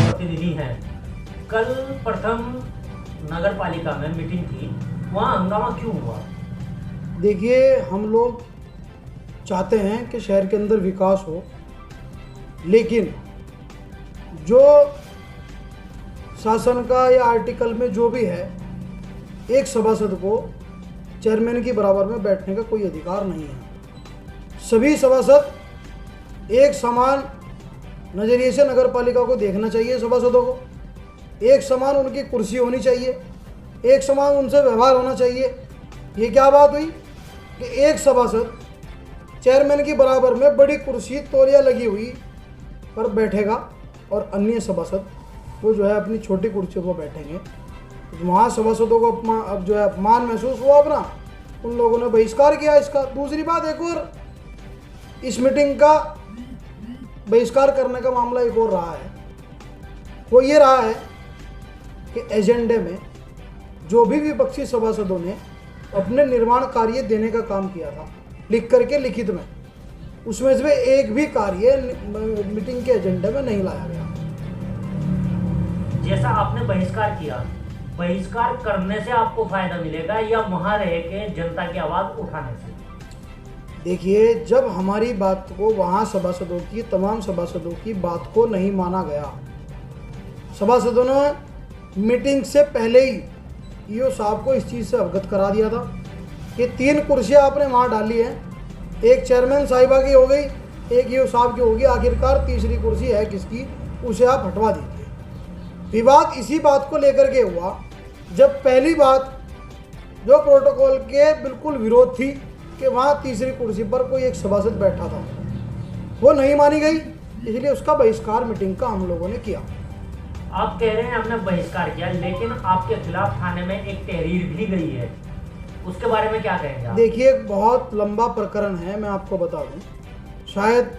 प्रतिनिधि हैं, कल प्रथम नगर पालिका में मीटिंग थी, वहाँ हंगामा क्यों हुआ? देखिए, हम लोग चाहते हैं कि शहर के अंदर विकास हो, लेकिन जो शासन का या आर्टिकल में जो भी है, एक सभासद को चेयरमैन की बराबर में बैठने का कोई अधिकार नहीं है। सभी सभासद एक समान नज़रिए से नगर पालिका को देखना चाहिए। सभासदों को एक समान उनकी कुर्सी होनी चाहिए, एक समान उनसे व्यवहार होना चाहिए। ये क्या बात हुई कि एक सभासद चेयरमैन की बराबर में बड़ी कुर्सी तौलिया लगी हुई पर बैठेगा और अन्य सभासद वो जो है अपनी छोटी कुर्सियों पर बैठेंगे। वहाँ सभासदों को अब जो है अपमान महसूस हुआ अपना, उन लोगों ने बहिष्कार किया इसका। दूसरी बात, एक और इस मीटिंग का बहिष्कार करने का मामला एक और रहा है। वो ये रहा है कि एजेंडे में जो भी विपक्षी सभासदों ने अपने निर्माण कार्य देने का काम किया था लिख करके लिखित में, उसमें से एक भी कार्य मीटिंग के एजेंडे में नहीं लाया गया। जैसा आपने बहिष्कार किया, बहिष्कार करने से आपको फायदा मिलेगा या वहां रह के जनता की आवाज उठाने से? देखिए, जब हमारी बात को वहाँ सभासदों की, तमाम सभासदों की बात को नहीं माना गया, सभासदों ने मीटिंग से पहले ही ईओ साहब को इस चीज़ से अवगत करा दिया था कि 3 कुर्सियाँ आपने वहाँ डाली हैं, एक चेयरमैन साहिबा की हो गई, एक ईओ साहब की होगी, आखिरकार तीसरी कुर्सी है किसकी, उसे आप हटवा दीजिए। विवाद इसी बात को लेकर के हुआ जब पहली बात जो प्रोटोकॉल के बिल्कुल विरोध थी कि वहाँ तीसरी कुर्सी पर कोई एक सभासद बैठा था, वो नहीं मानी गई, इसलिए उसका बहिष्कार मीटिंग का हम लोगों ने किया। आप कह रहे हैं हमने बहिष्कार किया, लेकिन आपके खिलाफ थाने में एक तहरीर भी गई है, उसके बारे में क्या कहेंगे आप? देखिए, एक बहुत लंबा प्रकरण है, मैं आपको बता दूं, शायद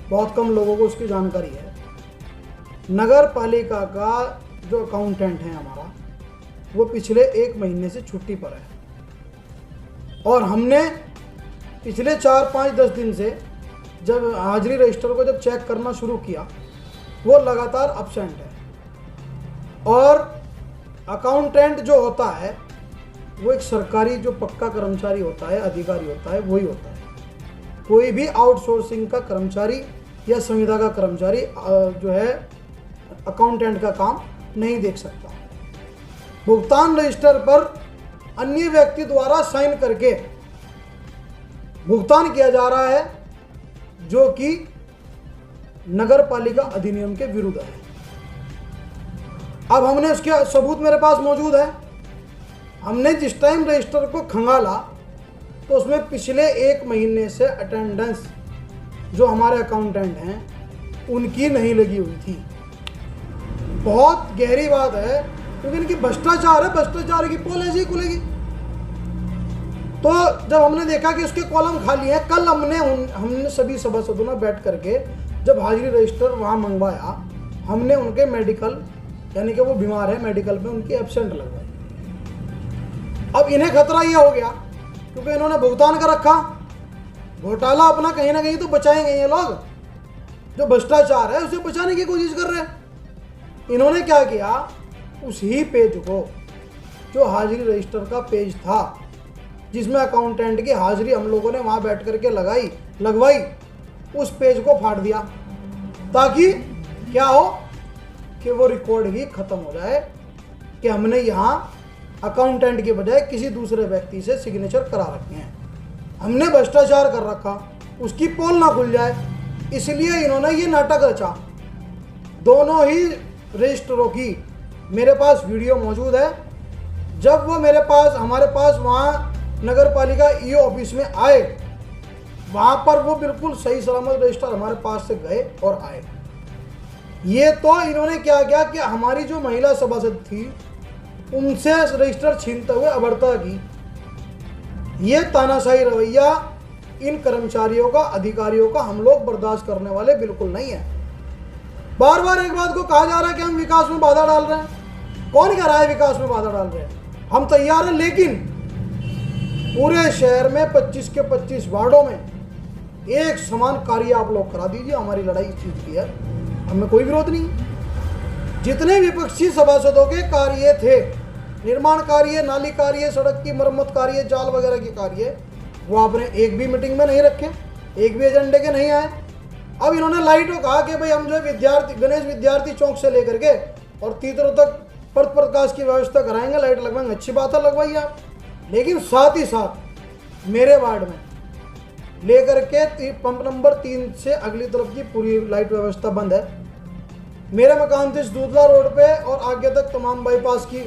बहुत कम लोगों को उसकी जानकारी है। नगर पालिका का जो अकाउंटेंट है हमारा, वो पिछले 1 महीने से छुट्टी पर है और हमने पिछले 4, 5, 10 दिन से जब हाजिरी रजिस्टर को जब चेक करना शुरू किया, वो लगातार अब्सेंट है। और अकाउंटेंट जो होता है वो एक सरकारी जो पक्का कर्मचारी होता है, अधिकारी होता है, वही होता है। कोई भी आउटसोर्सिंग का कर्मचारी या संविदा का कर्मचारी जो है अकाउंटेंट का काम नहीं देख सकता। भुगतान रजिस्टर पर अन्य व्यक्ति द्वारा साइन करके भुगतान किया जा रहा है, जो कि नगर पालिका अधिनियम के विरुद्ध है। अब हमने उसके सबूत मेरे पास मौजूद है। हमने जिस टाइम रजिस्टर को खंगाला तो उसमें पिछले 1 महीने से अटेंडेंस जो हमारे अकाउंटेंट हैं उनकी नहीं लगी हुई थी। बहुत गहरी बात है, क्योंकि इनकी भ्रष्टाचार है, भ्रष्टाचार की पोल ऐसी खुलेगी। तो जब हमने देखा कि उसके कॉलम खाली हैं, कल हमने सभी सभासदों ने बैठ करके जब हाजिरी रजिस्टर वहाँ मंगवाया, हमने उनके मेडिकल, यानी कि वो बीमार है, मेडिकल में उनकी एब्सेंट लगवाई। अब इन्हें खतरा ये हो गया क्योंकि इन्होंने भुगतान कर रखा, घोटाला अपना कहीं ना कहीं तो बचाएंगे ये लोग, जो भ्रष्टाचार है उसे बचाने की कोशिश कर रहे हैं। इन्होंने क्या किया, उसी पेज को, जो हाजिरी रजिस्टर का पेज था जिसमें अकाउंटेंट की हाजिरी हम लोगों ने वहाँ बैठ करके लगवाई, उस पेज को फाड़ दिया ताकि क्या हो कि वो रिकॉर्ड ही खत्म हो जाए कि हमने यहाँ अकाउंटेंट के बजाय किसी दूसरे व्यक्ति से सिग्नेचर करा रखे हैं, हमने भ्रष्टाचार कर रखा, उसकी पोल ना खुल जाए। इसलिए इन्होंने ये नाटक रचा। दोनों ही रजिस्टरों की मेरे पास वीडियो मौजूद है। जब वो हमारे पास वहाँ नगर पालिका ईओ ऑफिस में आए, वहाँ पर वो बिल्कुल सही सलामत रजिस्टर हमारे पास से गए और आए। ये तो इन्होंने क्या किया कि हमारी जो महिला सभासद थी उनसे रजिस्टर छीनते हुए अभद्रता की। ये तानाशाही रवैया इन कर्मचारियों का, अधिकारियों का हम लोग बर्दाश्त करने वाले बिल्कुल नहीं है। बार बार एक बात को कहा जा रहा है कि हम विकास में बाधा डाल रहे हैं। कौन कह रहा है विकास में बाधा डाल रहे हैं? हम तैयार हैं, लेकिन पूरे शहर में 25 के 25 वार्डों में एक समान कार्य आप लोग करा दीजिए, हमारी लड़ाई इस चीज़ की है, हमें कोई विरोध नहीं। जितने विपक्षी सभासदों के कार्य थे, निर्माण कार्य, नाली कार्य, सड़क की मरम्मत कार्य, जाल वगैरह के कार्य, वो आपने एक भी मीटिंग में नहीं रखे, एक भी एजेंडे के नहीं आए। अब इन्होंने लाइटों कहा कि भाई हम जो है विद्यार्थी, गणेश विद्यार्थी चौक से लेकर के और तीतरों तक पथ प्रकाश की व्यवस्था कराएंगे, लाइट लगवाएंगे, अच्छी बात है, लगवाइए आप। लेकिन साथ ही साथ मेरे वार्ड में लेकर के पंप नंबर 3 से अगली तरफ की पूरी लाइट व्यवस्था बंद है। मेरे मकान से दूधला रोड पे और आगे तक तमाम बाईपास की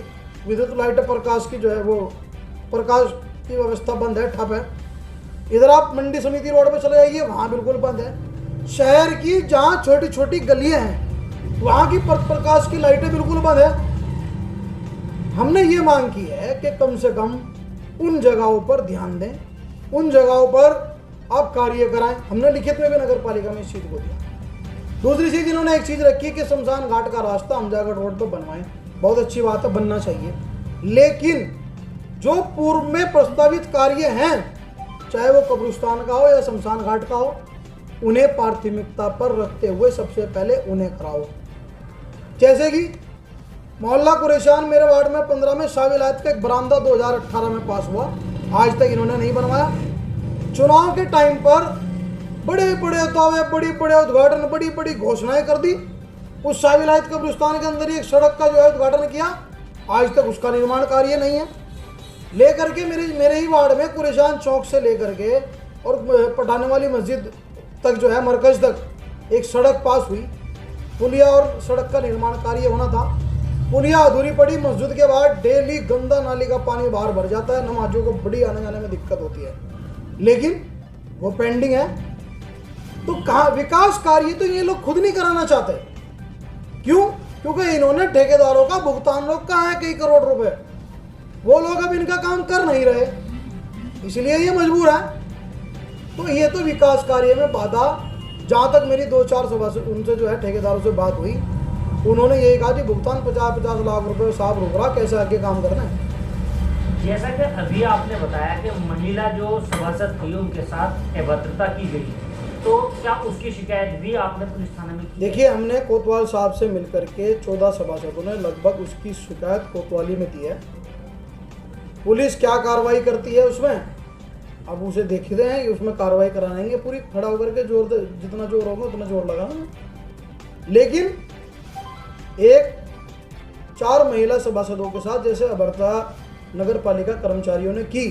विद्युत लाइट प्रकाश की जो है वो प्रकाश की व्यवस्था बंद है, ठप है। इधर आप मंडी समिति रोड पे चले जाइए, वहाँ बिल्कुल बंद है। शहर की जहाँ छोटी छोटी गलियाँ हैं वहाँ की प्रकाश की लाइटें बिल्कुल बंद है। हमने ये मांग की है कि कम से कम उन जगहों पर ध्यान दें, उन जगहों पर आप कार्य कराएं। हमने लिखित में भी नगर पालिका में इस चीज़ को दिया। दूसरी चीज़ इन्होंने एक चीज़ रखी कि शमशान घाट का रास्ता हमजागढ़ रोड पर बनवाएं, बहुत अच्छी बात है, बनना चाहिए। लेकिन जो पूर्व में प्रस्तावित कार्य हैं, चाहे वो कब्रिस्तान का हो या शमशान घाट का हो, उन्हें प्राथमिकता पर रखते हुए सबसे पहले उन्हें कराओ। जैसे कि मोहल्ला कुरेशान मेरे वार्ड में 15 में शाह विलायत का एक बरामदा 2018 में पास हुआ, आज तक इन्होंने नहीं बनवाया। चुनाव के टाइम पर बड़े बड़े दावे, बड़ी बड़े उद्घाटन, बड़ी बड़ी घोषणाएं कर दी। उस शाह विलायत कब्रिस्तान के अंदर ही एक सड़क का जो है उद्घाटन किया, आज तक उसका निर्माण कार्य नहीं है। लेकर के मेरे ही वार्ड में कुरेशान चौक से लेकर के और पठाने वाली मस्जिद तक जो है मरकज तक एक सड़क पास हुई, पुलिया और सड़क का निर्माण कार्य होना था। पुलिया अधूरी पड़ी, मस्जिद के बाद डेली गंदा नाली का पानी बाहर भर जाता है, नमाजों को बड़ी आने जाने में दिक्कत होती है, लेकिन वो पेंडिंग है। तो कहाँ विकास कार्य तो ये लोग खुद नहीं कराना चाहते। क्यों? क्योंकि इन्होंने ठेकेदारों का भुगतान रोका है कई करोड़ रुपए, वो लोग अब इनका काम कर नहीं रहे, इसलिए ये मजबूर है। तो ये तो विकास कार्य में बाधा। जहाँ तक मेरी 2-4 सभा से उनसे जो है ठेकेदारों से बात हुई, उन्होंने यही कहा कि भुगतान 50-50 लाख रुपए साहब रुक रहा, कैसे आगे काम करना है। जैसा कि अभी आपने बताया कि महिला जो सभासद थी उनके साथ अभद्रता की गई, तो क्या उसकी शिकायत भी आपने पुलिस थाने में की? देखिए, हमने कोतवाल साहब से मिलकर के 14 सभासदों ने लगभग उसकी शिकायत कोतवाली में दी है। पुलिस क्या कार्रवाई करती है उसमें अब उसे देखते हैं कि उसमें कार्रवाई कराएंगे पूरी, खड़ा होकर के जोर, जितना जोर होगा उतना जोर लगाना। लेकिन एक 4 महिला सभासदों के साथ जैसे अभद्रता नगर पालिका कर्मचारियों ने की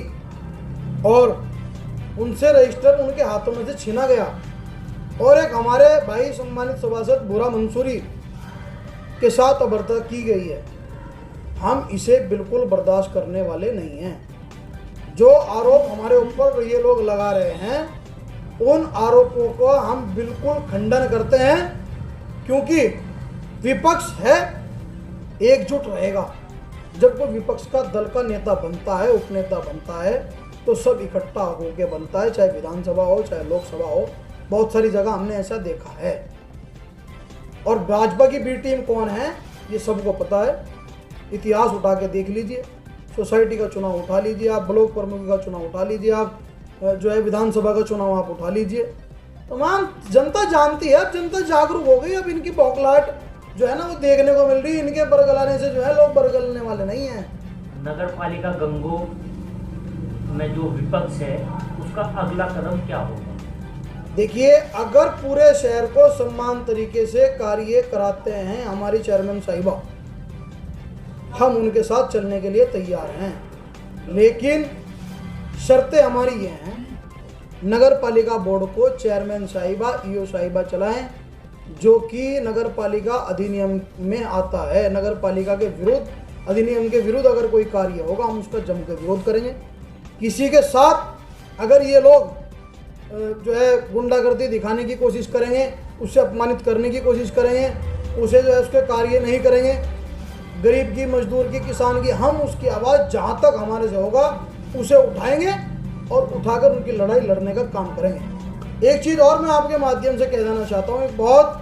और उनसे रजिस्टर उनके हाथों में से छीना गया, और एक हमारे भाई सम्मानित सभासद बुरा मंसूरी के साथ अभद्रता की गई है, हम इसे बिल्कुल बर्दाश्त करने वाले नहीं हैं। जो आरोप हमारे ऊपर ये लोग लगा रहे हैं, उन आरोपों को हम बिल्कुल खंडन करते हैं, क्योंकि विपक्ष है, एकजुट रहेगा। जब कोई विपक्ष का दल का नेता बनता है, उपनेता बनता है, तो सब इकट्ठा होकर बनता है, चाहे विधानसभा हो चाहे लोकसभा हो। बहुत सारी जगह हमने ऐसा देखा है। और भाजपा की बी टीम कौन है ये सबको पता है, इतिहास उठा के देख लीजिए, सोसाइटी का चुनाव उठा लीजिए आप, ब्लॉक प्रमुख का चुनाव उठा लीजिए आप, जो है विधानसभा का चुनाव आप उठा लीजिए, तमाम जनता जानती है। अब जनता जागरूक हो गई, अब इनकी बौखलाहट जो है ना वो देखने को मिल रही है। इनके बरगलाने से जो है लोग बरगलने वाले नहीं हैं। नगर पालिका गंगो में जो विपक्ष है उसका अगला कदम क्या होगा? देखिए, अगर पूरे शहर को सम्मान तरीके से कार्य कराते हैं हमारी चेयरमैन साहिबा, हम उनके साथ चलने के लिए तैयार हैं। लेकिन शर्तें हमारी ये हैं, नगर पालिका बोर्ड को चेयरमैन साहिबा, ईओ साहिबा चलाएं, जो कि नगर पालिका अधिनियम में आता है। नगर पालिका के विरुद्ध, अधिनियम के विरुद्ध अगर कोई कार्य होगा हम उसका जम के विरोध करेंगे। किसी के साथ अगर ये लोग जो है गुंडागर्दी दिखाने की कोशिश करेंगे, उससे अपमानित करने की कोशिश करेंगे, उसे जो है उसके कार्य नहीं करेंगे, गरीब की, मजदूर की, किसान की, हम उसकी आवाज़ जहाँ तक हमारे से होगा उसे उठाएंगे और उठाकर उनकी लड़ाई लड़ने का काम करेंगे। एक चीज़ और मैं आपके माध्यम से कह देना चाहता हूँ, एक बहुत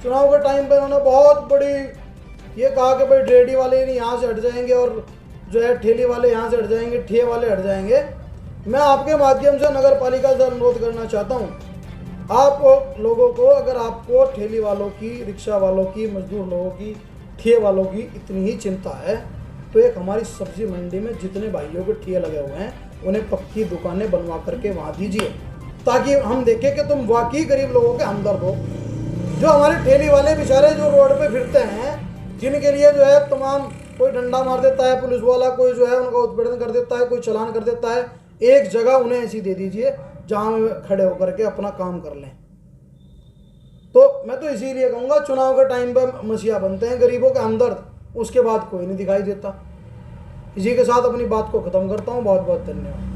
चुनाव के टाइम पर उन्होंने बहुत बड़ी ये कहा कि भाई रेडी वाले नहीं यहाँ से हट जाएंगे और जो है ठेली वाले यहाँ से हट जाएंगे, ठेले वाले हट जाएंगे। मैं आपके माध्यम से नगर पालिका से अनुरोध करना चाहता हूँ आप लोगों को, अगर आपको ठेली वालों की, रिक्शा वालों की, मजदूर लोगों की, ठेले वालों की इतनी ही चिंता है तो एक हमारी सब्जी मंडी में जितने भाइयों के ठेले लगे हुए हैं उन्हें पक्की दुकानें बनवा करके वहाँ दीजिए, ताकि हम देखें कि तुम वाकई गरीब लोगों के हमदर्द हो। जो हमारे ठेली वाले बेचारे जो रोड पे फिरते हैं, जिनके लिए जो है तमाम, कोई डंडा मार देता है पुलिस वाला, कोई जो है उनका उत्पीड़न कर देता है, कोई चालान कर देता है, एक जगह उन्हें ऐसी दे दीजिए जहाँ वे खड़े होकर के अपना काम कर लें। तो मैं तो इसीलिए कहूँगा, चुनाव के टाइम पर मसीहा बनते हैं गरीबों के हमदर्द, उसके बाद कोई नहीं दिखाई देता। इसी के साथ अपनी बात को ख़त्म करता हूँ। बहुत बहुत धन्यवाद।